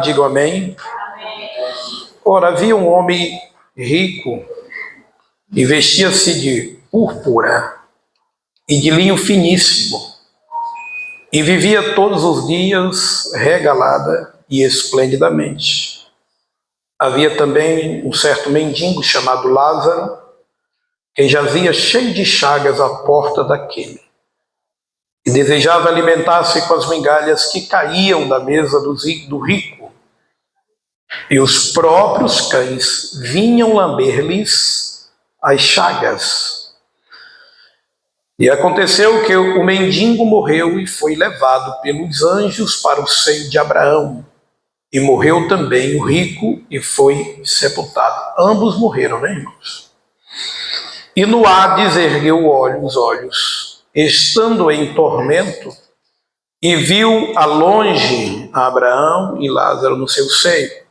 Digo amém. Ora, havia um homem rico e vestia-se de púrpura e de linho finíssimo e vivia todos os dias regalada e esplendidamente. Havia também um certo mendigo chamado Lázaro, que jazia cheio de chagas à porta daquele e desejava alimentar-se com as migalhas que caíam da mesa do rico. E os próprios cães vinham lamber-lhes as chagas. E aconteceu que o mendigo morreu e foi levado pelos anjos para o seio de Abraão. E morreu também o rico e foi sepultado. Ambos morreram, né, irmãos? E no Hades ergueu os olhos, estando em tormento, e viu a longe Abraão e Lázaro no seu seio.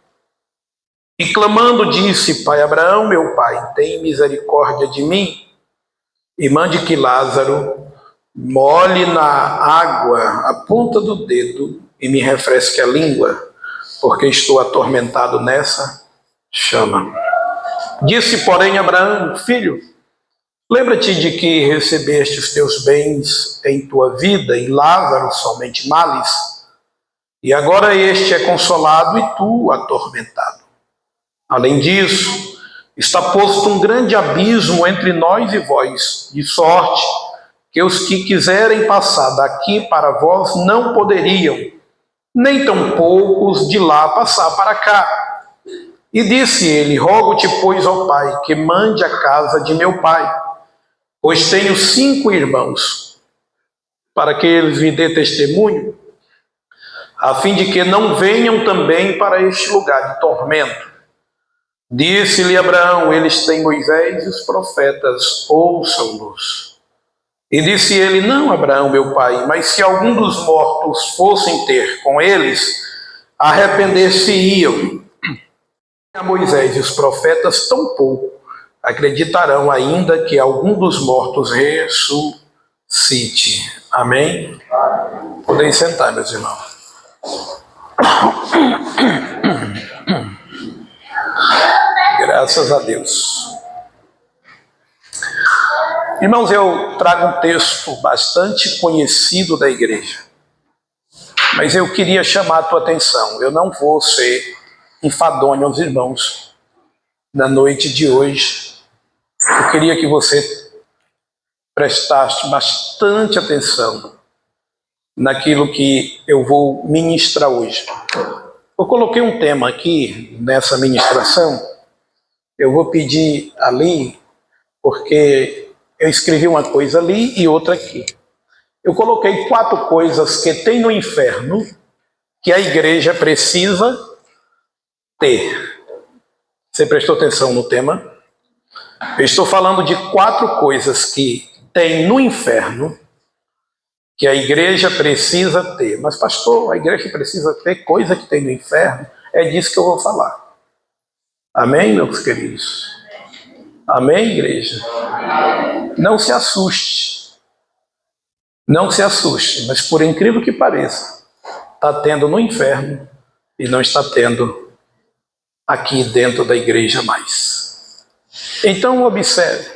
E clamando disse: Pai Abraão, meu pai, tem misericórdia de mim e mande que Lázaro molhe na água a ponta do dedo e me refresque a língua, porque estou atormentado nessa chama. Disse, porém, Abraão: Filho, lembra-te de que recebeste os teus bens em tua vida e Lázaro somente males, e agora este é consolado e tu atormentado. Além disso, está posto um grande abismo entre nós e vós, de sorte que os que quiserem passar daqui para vós não poderiam, nem tampouco os de lá passar para cá. E disse ele: Rogo-te, pois, ó Pai, que mande a casa de meu pai, pois tenho 5 irmãos, para que eles me dê testemunho, a fim de que não venham também para este lugar de tormento. Disse-lhe Abraão: Eles têm Moisés e os profetas, ouçam-nos. E disse ele: Não, Abraão, meu pai, mas se algum dos mortos fossem ter com eles, arrepender-se-iam. A Moisés e os profetas tampouco acreditarão ainda que algum dos mortos ressuscite. Amém? Podem sentar, meus irmãos. Graças a Deus. Irmãos, eu trago um texto bastante conhecido da igreja, mas eu queria chamar a tua atenção. Eu não vou ser enfadonho aos irmãos na noite de hoje. Eu queria que você prestasse bastante atenção naquilo que eu vou ministrar hoje. Eu coloquei um tema aqui nessa ministração. Eu vou pedir ali, porque eu escrevi uma coisa ali e outra aqui. Eu coloquei 4 coisas que tem no inferno que a igreja precisa ter. Você prestou atenção no tema? Eu estou falando de 4 coisas que tem no inferno que a igreja precisa ter. Mas, pastor, a igreja precisa ter coisa que tem no inferno? É disso que eu vou falar. Amém, meus queridos? Amém, igreja? Não se assuste. Não se assuste, mas por incrível que pareça, está tendo no inferno e não está tendo aqui dentro da igreja mais. Então, observe.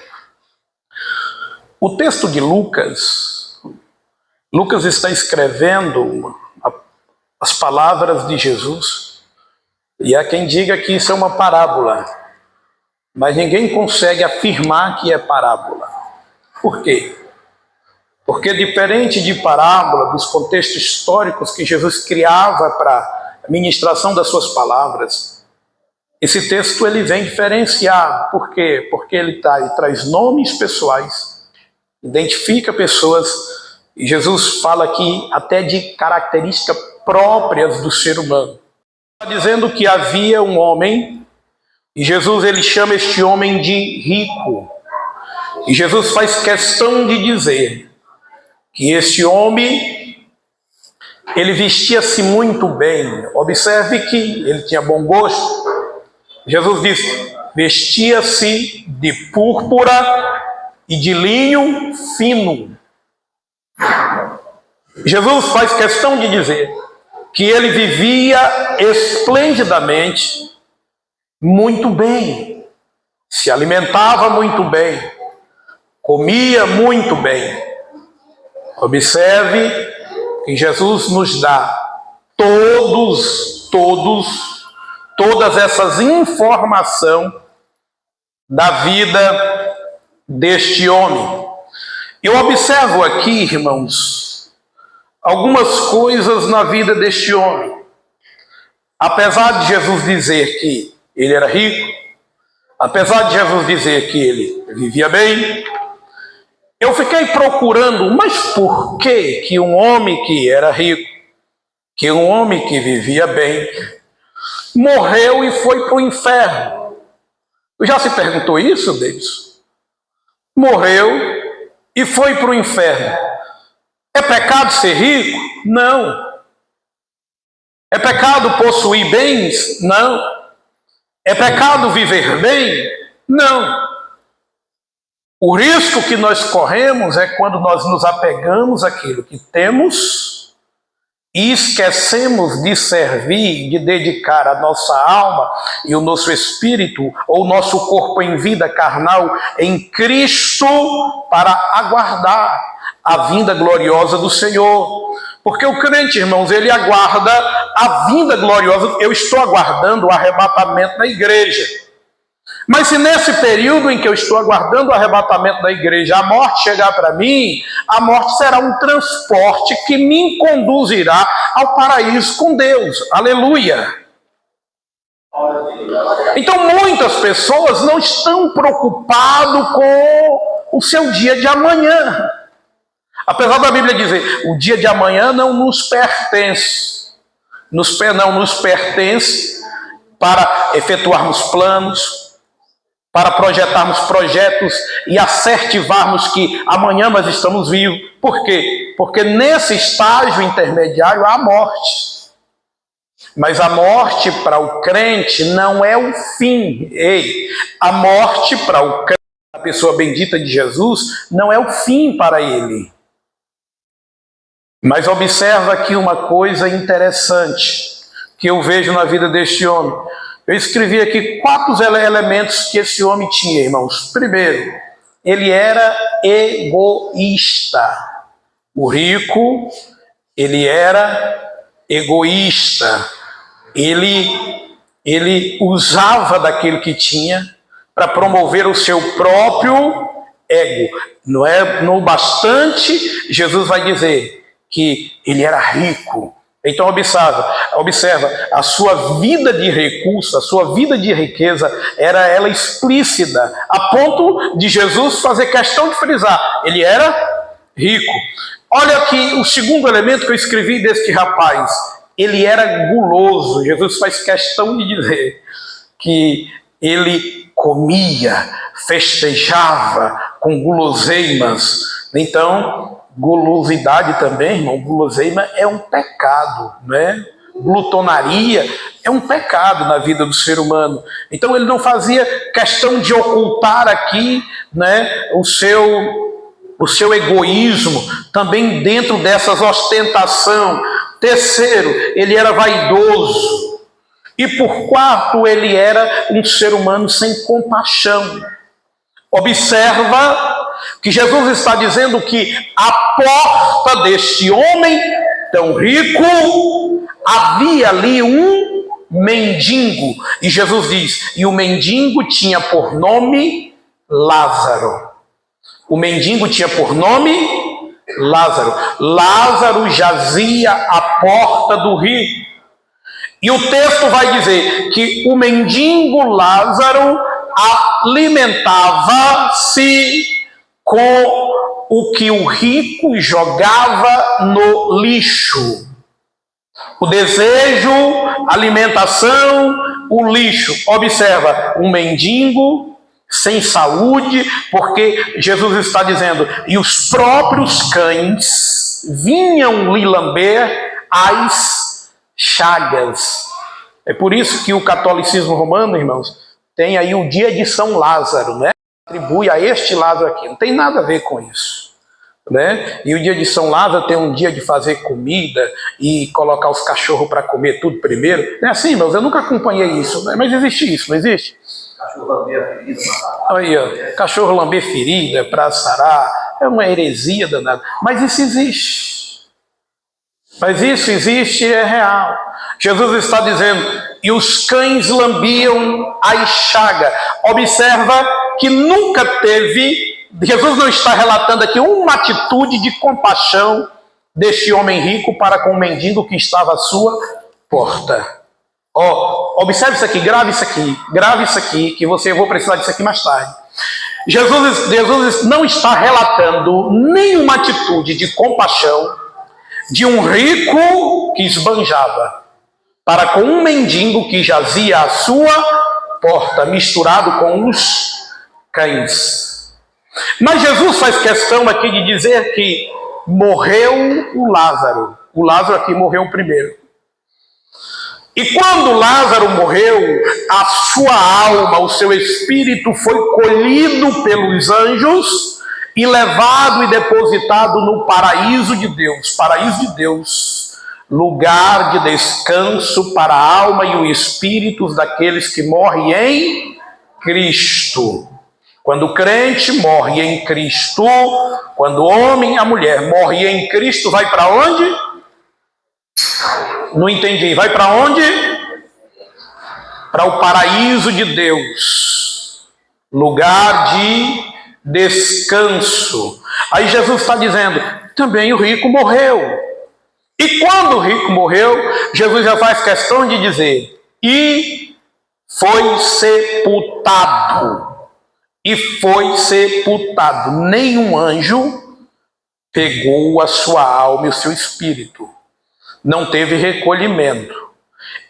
O texto de Lucas está escrevendo as palavras de Jesus. E há quem diga que isso é uma parábola, mas ninguém consegue afirmar que é parábola. Por quê? Porque diferente de parábola, dos contextos históricos que Jesus criava para a ministração das suas palavras, esse texto ele vem diferenciado. Por quê? Porque ele traz nomes pessoais, identifica pessoas, e Jesus fala aqui até de características próprias do ser humano. Dizendo que havia um homem, e Jesus ele chama este homem de rico. E Jesus faz questão de dizer que este homem, ele vestia-se muito bem. Observe que ele tinha bom gosto. Jesus diz: vestia-se de púrpura e de linho fino. Jesus faz questão de dizer que ele vivia esplendidamente, muito bem, se alimentava muito bem, comia muito bem. Observe que Jesus nos dá todas essas informações da vida deste homem. Eu observo aqui, irmãos, algumas coisas na vida deste homem. Apesar de Jesus dizer que ele era rico, apesar de Jesus dizer que ele vivia bem, eu fiquei procurando, mas por que um homem que era rico, que um homem que vivia bem, morreu e foi para o inferno? Já se perguntou isso, Deus? Morreu e foi para o inferno. É pecado ser rico? Não. É pecado possuir bens? Não. É pecado viver bem? Não. O risco que nós corremos é quando nós nos apegamos àquilo que temos e esquecemos de servir, de dedicar a nossa alma e o nosso espírito, ou o nosso corpo em vida carnal em Cristo, para aguardar a vinda gloriosa do Senhor. Porque o crente, irmãos, ele aguarda a vinda gloriosa. Eu estou aguardando o arrebatamento da igreja. Mas se nesse período em que eu estou aguardando o arrebatamento da igreja, a morte chegar para mim, a morte será um transporte que me conduzirá ao paraíso com Deus. Aleluia! Então muitas pessoas não estão preocupadas com o seu dia de amanhã. Apesar da Bíblia dizer, o dia de amanhã não nos pertence. Não nos pertence para efetuarmos planos, para projetarmos projetos e assertivarmos que amanhã nós estamos vivos. Por quê? Porque nesse estágio intermediário há a morte. Mas a morte para o crente não é o fim. A morte para o crente, a pessoa bendita de Jesus, não é o fim para ele. Mas observa aqui uma coisa interessante que eu vejo na vida deste homem. Eu escrevi aqui 4 elementos que esse homem tinha, irmãos. Primeiro, ele era egoísta. O rico, ele era egoísta. Ele usava daquilo que tinha para promover o seu próprio ego. Não é no bastante, Jesus vai dizer que ele era rico. Então observa, a sua vida de recurso, a sua vida de riqueza, era ela explícita, a ponto de Jesus fazer questão de frisar, ele era rico. Olha aqui o segundo elemento que eu escrevi deste rapaz, ele era guloso. Jesus faz questão de dizer que ele comia, festejava com guloseimas. Então, gulosidade também, irmão, guloseima é um pecado, né? Glutonaria é um pecado na vida do ser humano. Então ele não fazia questão de ocultar aqui, né, o seu egoísmo, também dentro dessas ostentação. Terceiro, ele era vaidoso. E por quarto, ele era um ser humano sem compaixão. Observa que Jesus está dizendo que à porta deste homem tão rico havia ali um mendigo. E Jesus diz, e o mendigo tinha por nome Lázaro. O mendigo tinha por nome Lázaro. Lázaro jazia à porta do rico. E o texto vai dizer que o mendigo Lázaro alimentava-se com o que o rico jogava no lixo. O desejo, a alimentação, o lixo. Observa, um mendigo sem saúde, porque Jesus está dizendo, e os próprios cães vinham lhe lamber as chagas. É por isso que o catolicismo romano, irmãos, tem aí o dia de São Lázaro, né? Atribui a este Lázaro aqui. Não tem nada a ver com isso. né? E o dia de São Lázaro tem um dia de fazer comida e colocar os cachorros para comer tudo primeiro. Não é assim, meus? Eu nunca acompanhei isso, né? Mas existe isso, não existe? Cachorro lamber a ferida. Aí, ó, cachorro lamber ferida para sarar. É uma heresia danada. Mas isso existe. Mas isso existe e é real. Jesus está dizendo, e os cães lambiam a chaga. Observa que nunca teve... Jesus não está relatando aqui uma atitude de compaixão deste homem rico para com o mendigo que estava à sua porta. Observe isso aqui, grave isso aqui, que eu vou precisar disso aqui mais tarde. Jesus não está relatando nenhuma atitude de compaixão de um rico que esbanjava para com um mendigo que jazia à sua porta, misturado com os cães. Mas Jesus faz questão aqui de dizer que morreu o Lázaro. O Lázaro aqui morreu primeiro. E quando Lázaro morreu, a sua alma, o seu espírito foi colhido pelos anjos e levado e depositado no paraíso de Deus. Paraíso de Deus, lugar de descanso para a alma e o espírito daqueles que morrem em Cristo. Quando o crente morre em Cristo, quando o homem e a mulher morrem em Cristo, vai para onde? Não entendi. Vai para onde? Para o paraíso de Deus. Lugar de descanso. Aí Jesus está dizendo, também o rico morreu. E quando o rico morreu, Jesus já faz questão de dizer, e foi sepultado. E foi sepultado. Nenhum anjo pegou a sua alma e o seu espírito. Não teve recolhimento.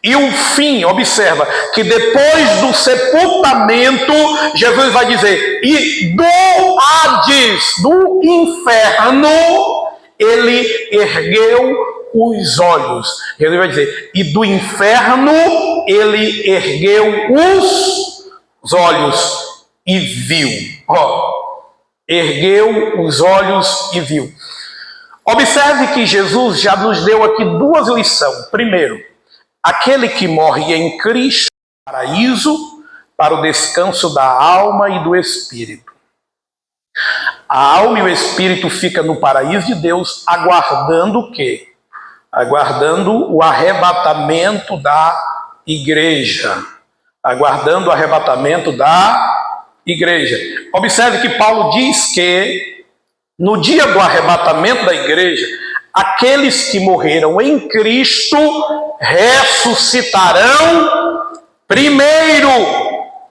E o fim, observa, que depois do sepultamento, Jesus vai dizer, e do Hades, do inferno, ele ergueu os olhos. Jesus vai dizer, e do inferno, ele ergueu os olhos. E viu, ergueu os olhos e viu. Observe que Jesus já nos deu aqui duas lições. Primeiro, aquele que morre em Cristo, paraíso, para o descanso da alma e do espírito. A alma e o espírito ficam no paraíso de Deus, aguardando o quê? Aguardando o arrebatamento da igreja. Aguardando o arrebatamento da igreja. Observe que Paulo diz que no dia do arrebatamento da igreja, aqueles que morreram em Cristo ressuscitarão primeiro.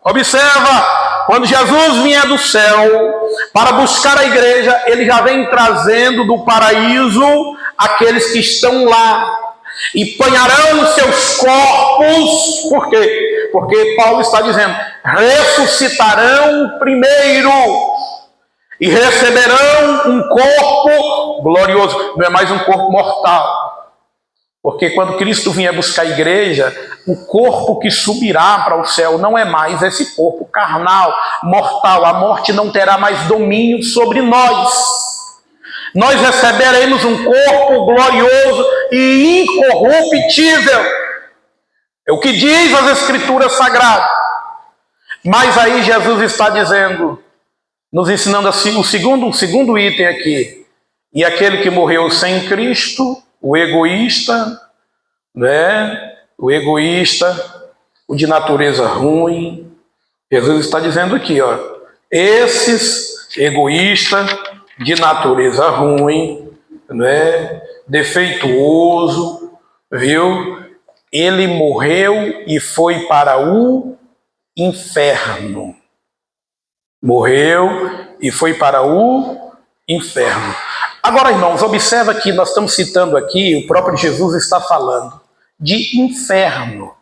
Observa, quando Jesus vier do céu para buscar a igreja, ele já vem trazendo do paraíso aqueles que estão lá e banharão seus corpos. Por quê? Porque Paulo está dizendo, ressuscitarão primeiro e receberão um corpo glorioso. Não é mais um corpo mortal, porque quando Cristo vier buscar a igreja, o corpo que subirá para o céu não é mais esse corpo carnal, mortal. A morte não terá mais domínio sobre nós. Nós receberemos um corpo glorioso e incorruptível. É o que diz as Escrituras Sagradas. Mas aí Jesus está dizendo, nos ensinando assim, o segundo item aqui. E aquele que morreu sem Cristo, o egoísta, né? O egoísta, o de natureza ruim. Jesus está dizendo aqui, ó, esses egoístas de natureza ruim, né? Defeituoso, viu? Ele morreu e foi para o inferno. Morreu e foi para o inferno. Agora, irmãos, observa que nós estamos citando aqui, o próprio Jesus está falando de inferno.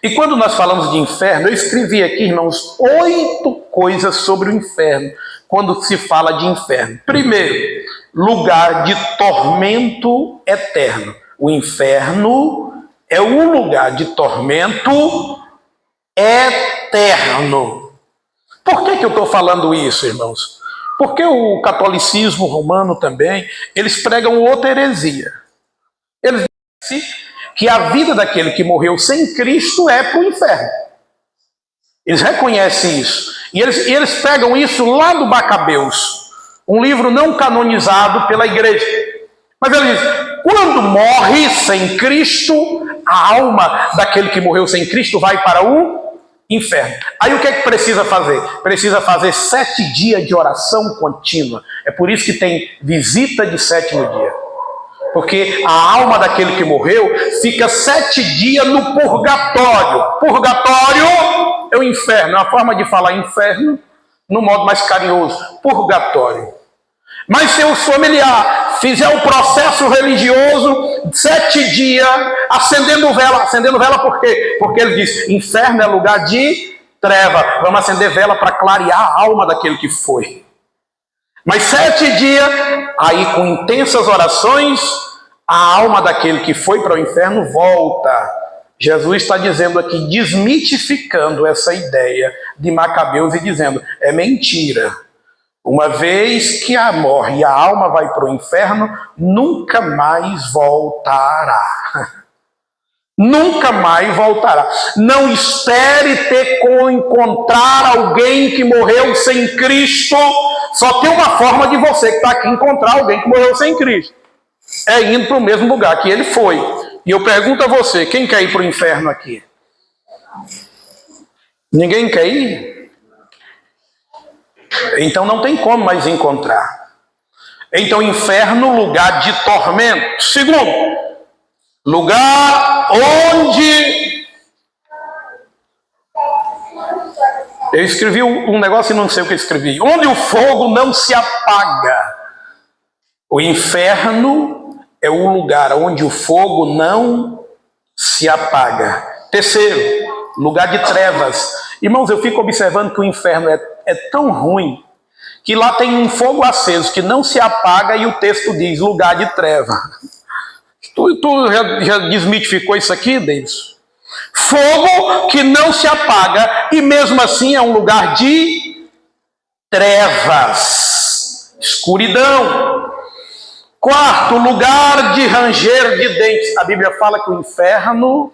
E quando nós falamos de inferno, eu escrevi aqui, irmãos, 8 coisas sobre o inferno, quando se fala de inferno. Primeiro, lugar de tormento eterno. O inferno é um lugar de tormento eterno. Por que eu estou falando isso, irmãos? Porque o catolicismo romano também, eles pregam outra heresia. Eles dizem que a vida daquele que morreu sem Cristo é para o inferno. Eles reconhecem isso. E eles pegam isso lá do Macabeus, um livro não canonizado pela igreja. Mas ele diz, quando morre sem Cristo, a alma daquele que morreu sem Cristo vai para o inferno. Aí o que é que precisa fazer? Precisa fazer 7 dias de oração contínua. É por isso que tem visita de 7º dia. Porque a alma daquele que morreu fica 7 dias no purgatório. Purgatório é o inferno. É uma forma de falar inferno no modo mais carinhoso. Purgatório. Mas se o familiar fizer o processo religioso 7 dias, acendendo vela por quê? Porque ele diz, inferno é lugar de treva. Vamos acender vela para clarear a alma daquele que foi. Mas 7 dias, aí com intensas orações, a alma daquele que foi para o inferno volta. Jesus está dizendo aqui, desmitificando essa ideia de Macabeus e dizendo, é mentira. Uma vez que morre e a alma vai para o inferno, nunca mais voltará. Nunca mais voltará. Não espere encontrar alguém que morreu sem Cristo. Só tem uma forma de você que está aqui encontrar alguém que morreu sem Cristo. É indo para o mesmo lugar que ele foi. E eu pergunto a você, quem quer ir para o inferno aqui? Ninguém quer ir? Então não tem como mais encontrar. Então inferno, lugar de tormento. Segundo, lugar onde... Eu escrevi um negócio e não sei o que eu escrevi. Onde o fogo não se apaga. O inferno é o lugar onde o fogo não se apaga. Terceiro, lugar de trevas. Irmãos, eu fico observando que o inferno é tão ruim que lá tem um fogo aceso que não se apaga e o texto diz lugar de treva. Tu já desmitificou isso aqui, Deus? Fogo que não se apaga e mesmo assim é um lugar de trevas, escuridão. Quarto, lugar de ranger de dentes. A Bíblia fala que o inferno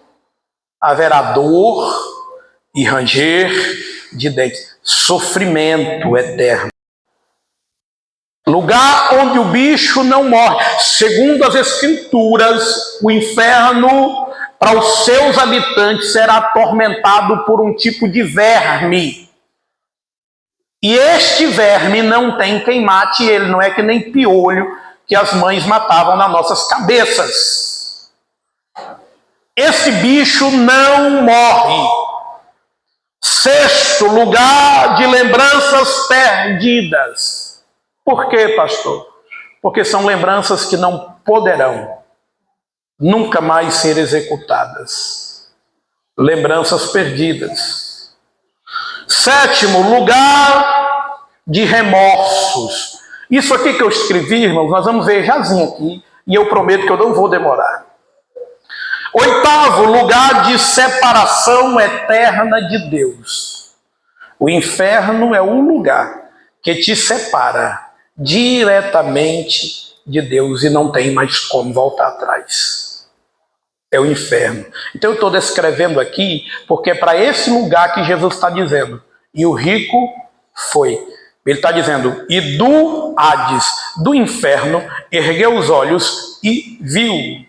haverá dor e ranger de dentes, sofrimento eterno. Lugar onde o bicho não morre. Segundo as Escrituras, o inferno, para os seus habitantes, será atormentado por um tipo de verme. E este verme não tem quem mate ele, não é que nem piolho que as mães matavam nas nossas cabeças. Esse bicho não morre. Sexto, lugar de lembranças perdidas. Por quê, pastor? Porque são lembranças que não poderão nunca mais ser executadas. Lembranças perdidas. Sétimo, lugar de remorsos. Isso aqui que eu escrevi, irmãos, nós vamos ver jazinho aqui, e eu prometo que eu não vou demorar. Oitavo, lugar de separação eterna de Deus. O inferno é um lugar que te separa diretamente de Deus e não tem mais como voltar atrás. É o inferno. Então eu estou descrevendo aqui porque é para esse lugar que Jesus está dizendo. E o rico foi. Ele está dizendo, e do Hades, do inferno, ergueu os olhos e viu.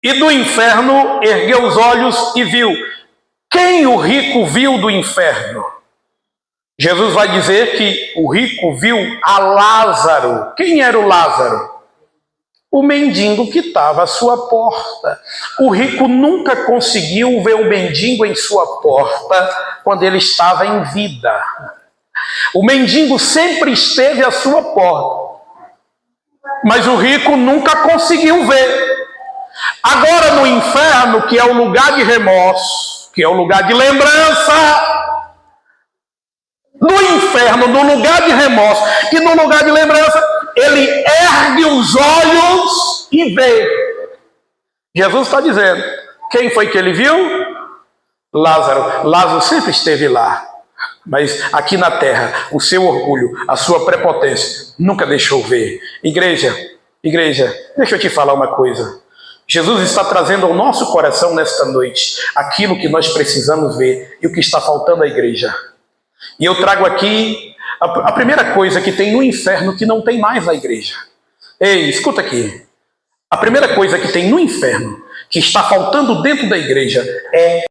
E do inferno ergueu os olhos e viu. Quem o rico viu do inferno? Jesus vai dizer que o rico viu a Lázaro. Quem era o Lázaro? O mendigo que estava à sua porta. O rico nunca conseguiu ver o mendigo em sua porta quando ele estava em vida. O mendigo sempre esteve à sua porta, mas o rico nunca conseguiu ver. Agora no inferno, que é o lugar de remorso, que é o lugar de lembrança, no inferno, no lugar de remorso e no lugar de lembrança, ele ergue os olhos e vê. Jesus está dizendo, quem foi que ele viu? Lázaro. Lázaro sempre esteve lá. Mas aqui na terra, o seu orgulho, a sua prepotência, nunca deixou ver. Igreja, deixa eu te falar uma coisa. Jesus está trazendo ao nosso coração nesta noite aquilo que nós precisamos ver e o que está faltando à igreja. E eu trago aqui a primeira coisa que tem no inferno que não tem mais na igreja. Ei, escuta aqui. A primeira coisa que tem no inferno, que está faltando dentro da igreja, é